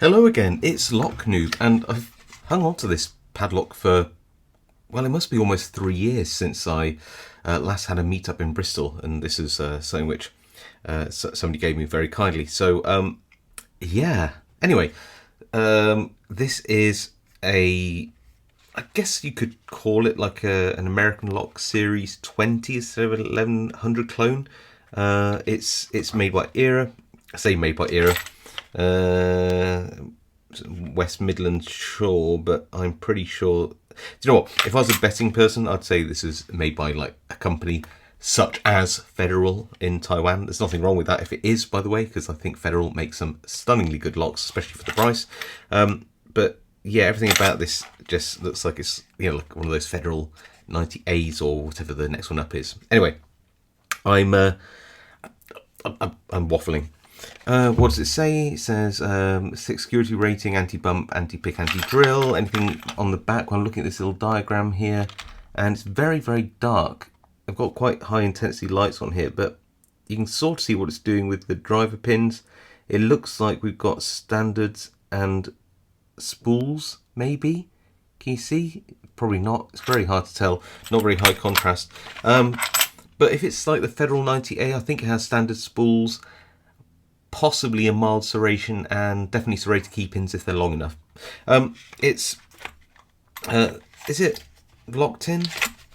Hello again, it's Noob, and I've hung on to this padlock for, well, it must be almost 3 years since I last had a meetup in Bristol, and this is something which somebody gave me very kindly. So, yeah. Anyway, this is I guess you could call it like an American Lock Series 20 instead of an 1100 clone. It's made by Era. I say made by Era. West Midlands, sure, but I'm pretty sure. Do you know what? If I was a betting person, I'd say this is made by like a company such as Federal in Taiwan. There's nothing wrong with that if it is, by the way, because I think Federal makes some stunningly good locks, especially for the price. But yeah, everything about this just looks like it's, you know, like one of those Federal 90As or whatever the next one up is. Anyway, I'm waffling. What does it say? It says 6 security rating, anti-bump, anti-pick, anti-drill. Anything on the back? Well, I'm looking at this little diagram here, and it's very, very dark. I've got quite high intensity lights on here, but you can sort of see what it's doing with the driver pins. It looks like we've got standards and spools, maybe. Can you see? Probably not. It's very hard to tell. Not very high contrast. But if it's like the Federal 90A, I think it has standard spools, possibly a mild serration, and definitely serrated key pins if they're long enough. Is it locked in?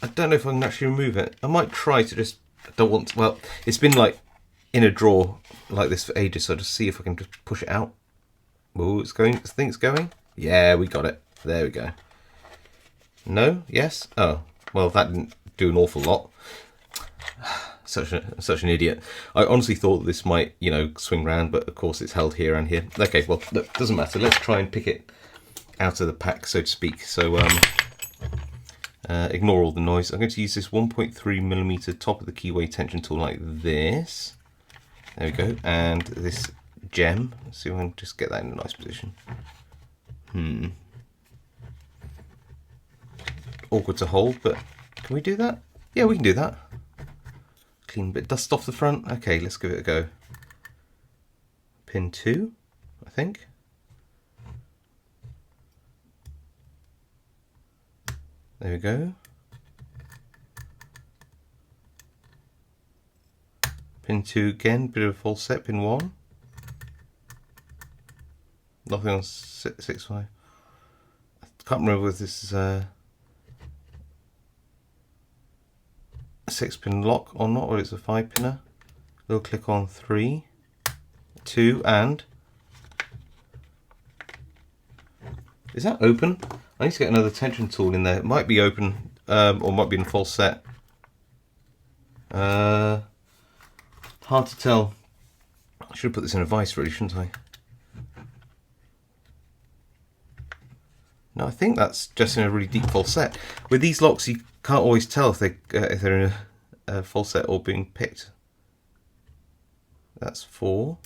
I don't know if I can actually remove it. I might try to just, I don't want to, well, it's been like in a drawer like this for ages, so I'll just see if I can just push it out. Oh, it's going, I think it's going. Yeah, we got it. There we go. No? Yes? Oh, well, that didn't do an awful lot. Such an idiot. I honestly thought this might, you know, swing round, but of course it's held here and here. Okay, well, look, doesn't matter. Let's try and pick it out of the pack, so to speak. So ignore all the noise. I'm going to use this 1.3mm top of the keyway tension tool like this. There we go. And this gem. Let's see if I can just get that in a nice position. Awkward to hold, but can we do that? Yeah, we can do that. Clean a bit of dust off the front. Okay, let's give it a go. Pin 2, I think. There we go. Pin 2 again, bit of a false set. Pin 1. Nothing on 6.5. I can't remember if this is a 6-pin lock or not, or it's a 5-pinner. Little click on 3, 2, and is that open? I need to get another tension tool in there. It might be open, or might be in false set. Hard to tell. I should have put this in a vise, really, shouldn't I? No, I think that's just in a really deep false set. With these locks, you can't always tell if they're in a false set or being picked. That's 4.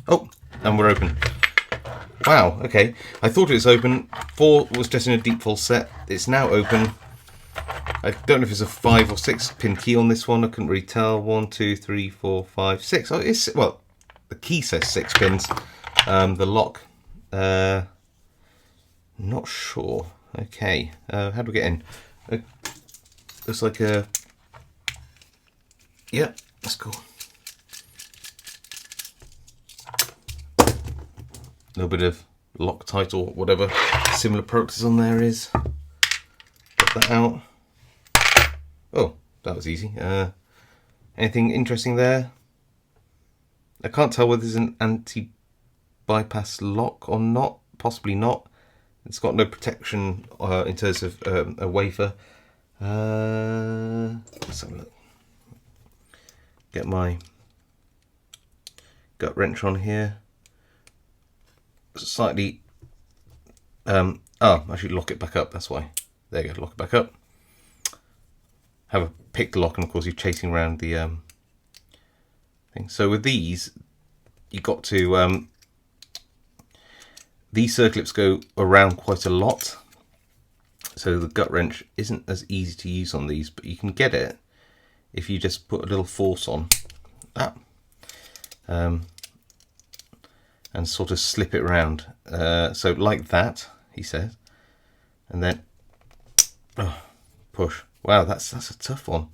Oh, and we're open. Wow, okay. I thought it was open. 4 was just in a deep false set. It's now open. I don't know if it's a 5 or 6 pin key on this one. I couldn't really tell. 1, 2, 3, 4, 5, 6. Oh, it's, well, the key says 6 pins. The lock, not sure. Okay, how do we get in? Looks like a, yeah, that's cool. A little bit of Loctite or whatever similar product is on there is. Put that out. Oh, that was easy. Anything interesting there? I can't tell whether there's an anti-bypass lock or not. Possibly not. It's got no protection in terms of a wafer. Let's have a look. Get my gut wrench on here. Slightly. Oh, I should lock it back up. That's why. There you go. Lock it back up. Have a picked lock, and of course you're chasing around the thing. So with these, you got to these circlips go around quite a lot. So the gut wrench isn't as easy to use on these, but you can get it if you just put a little force on that and sort of slip it around. So like that, he says, and then push. Wow, that's a tough one.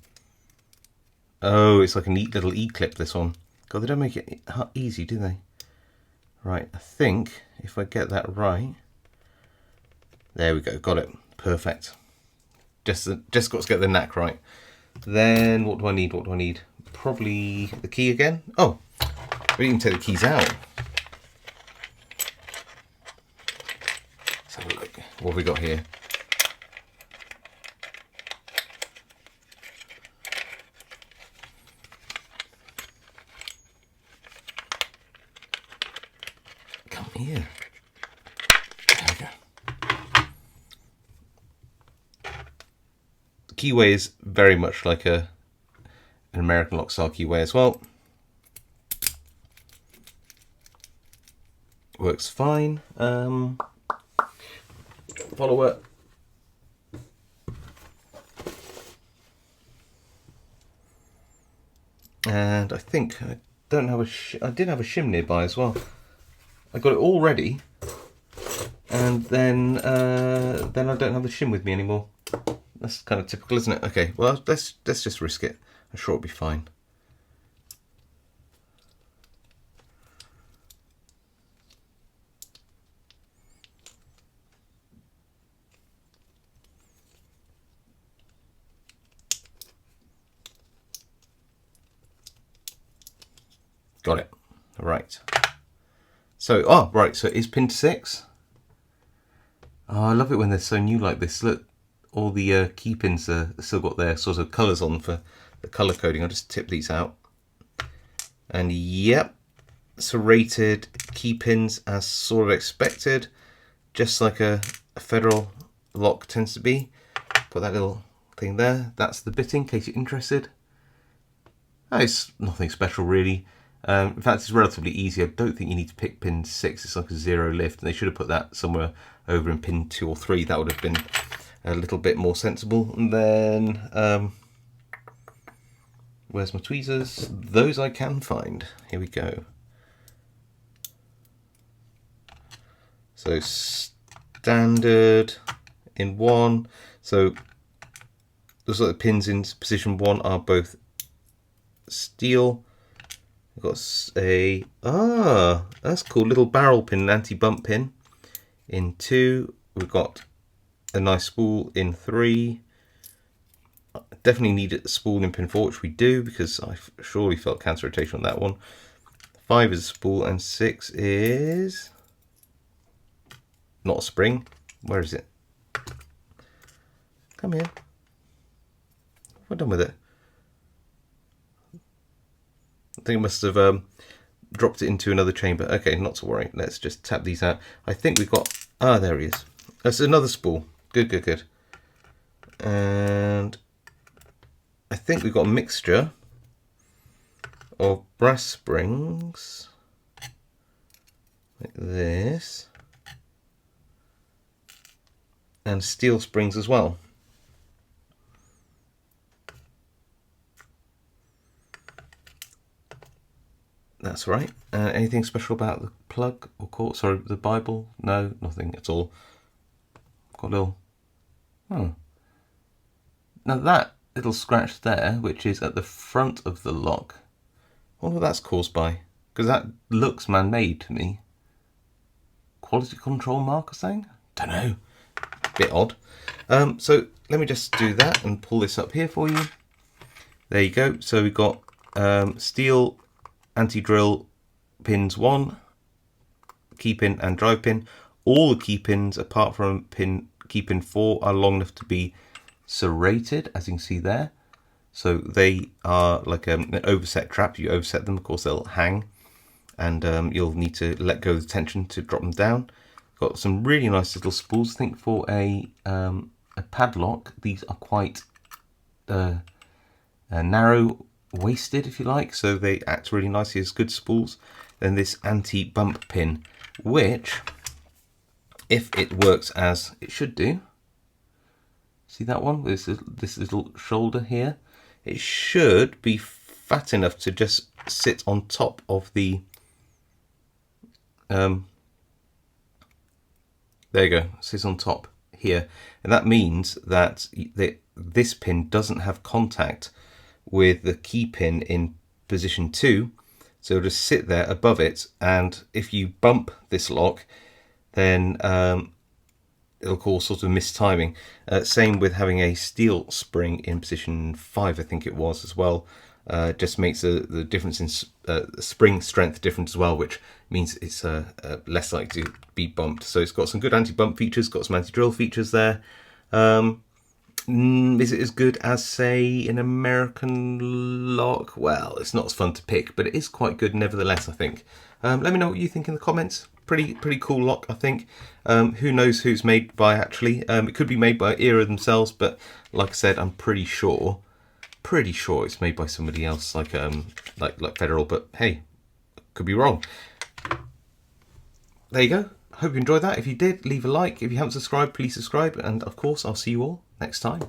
Oh, it's like a neat little E-clip, this one. God, they don't make it easy, do they? Right, I think if I get that right, there we go, got it, perfect. Just got to get the knack right. Then what do I need? What do I need? Probably the key again. Oh, we didn't take the keys out. Let's have a look. What have we got here? Come here. There we go. The keyway is very much like an American lock style keyway as well. Works fine. Follower. And I think I don't have I did have a shim nearby as well. I got it all ready, and then I don't have the shim with me anymore. That's kind of typical, isn't it? Okay, well let's just risk it. I'm sure it'll be fine. Got it. Right. So, right, so it is pin 6. Oh, I love it when they're so new like this. Look, all the key pins are still got their sort of colours on for the colour coding. I'll just tip these out. And yep, serrated key pins as sort of expected, just like a federal lock tends to be. Put that little thing there. That's the bitting, in case you're interested. Oh, it's nothing special really. In fact, it's relatively easy. I don't think you need to pick pin 6. It's like a 0 lift, and they should have put that somewhere over in pin 2 or 3. That would have been a little bit more sensible. And then, where's my tweezers? Those I can find. Here we go. So standard in 1. So looks like the pins in position 1 are both steel. We've got a, that's cool, little barrel pin, an anti-bump pin in 2. We've got a nice spool in 3. Definitely need a spool in pin 4, which we do, because I surely felt counter rotation on that one. 5 is a spool, and 6 is not a spring. Where is it? Come here. What have I done with it? I think I must have dropped it into another chamber. Okay, not to worry. Let's just tap these out. I think we've got... there he is. That's another spool. Good, good, good. And I think we've got a mixture of brass springs, like this, and steel springs as well. That's right. Anything special about the plug or cord? Sorry, the Bible? No, nothing at all. Got a little... Oh. Now that little scratch there, which is at the front of the lock, I wonder what that's caused by. Because that looks man-made to me. Quality control mark or something? Don't know. Bit odd. So let me just do that and pull this up here for you. There you go. So we've got steel anti-drill pins 1, key pin and drive pin. All the key pins apart from key pin 4 are long enough to be serrated, as you can see there. So they are like an overset trap. You overset them, of course they'll hang, and you'll need to let go of the tension to drop them down. Got some really nice little spools. I think for a padlock, these are quite narrow waisted, if you like, so they act really nicely as good spools. Then this anti-bump pin, which, if it works as it should do, See that one? This little shoulder here. It should be fat enough to just sit on top of the... there you go, sits on top here. And that means that this pin doesn't have contact with the key pin in position 2. So it'll just sit there above it, and if you bump this lock, then it'll cause sort of mistiming. Same with having a steel spring in position 5, I think it was as well. Just makes the difference in spring strength different as well, which means it's less likely to be bumped. So it's got some good anti-bump features, got some anti-drill features there. Is it as good as, say, an American lock? Well, it's not as fun to pick, but it is quite good nevertheless, I think. Let me know what you think in the comments. Pretty cool lock, I think. Who knows who it's made by, actually. It could be made by Era themselves, but like I said, I'm pretty sure it's made by somebody else, like Federal, but hey, could be wrong. There you go. Hope you enjoyed that. If you did, leave a like. If you haven't subscribed, please subscribe, and of course I'll see you all next time.